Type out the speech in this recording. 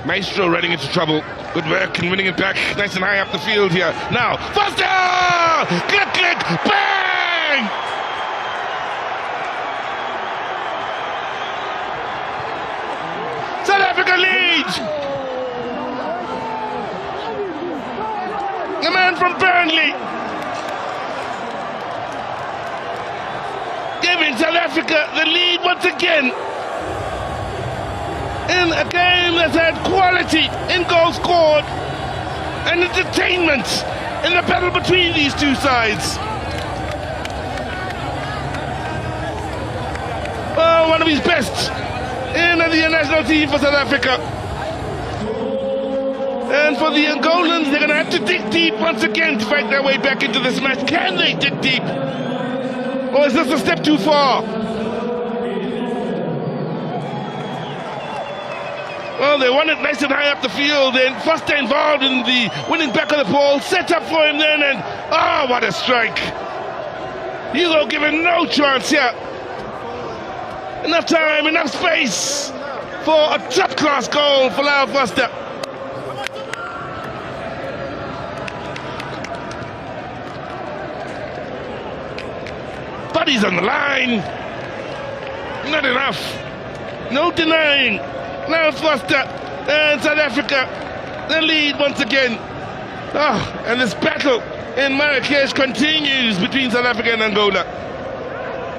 Maestro running into trouble. Good work and winning it back. Nice and high up the field here. Now, Foster! Click, click, bang! South Africa leads! The man from Burnley giving South Africa the lead once again in a game that's had quality in goals scored and entertainment in the battle between these two sides. Oh, one of his best in the national team for South Africa. And for the Angolans, they're going to have to dig deep once again to fight their way back into this match. Can they dig deep? Or is this a step too far? Well, they won it nice and high up the field, and Foster involved in the winning back of the ball, set up for him then, and oh, what a strike. Hugo given no chance here. Enough time, enough space for a top-class goal for Lyle Foster. Buddy's on the line. Not enough. No denying. Now Foster and South Africa, the lead once again. Oh, and this battle in Marrakesh continues between South Africa and Angola.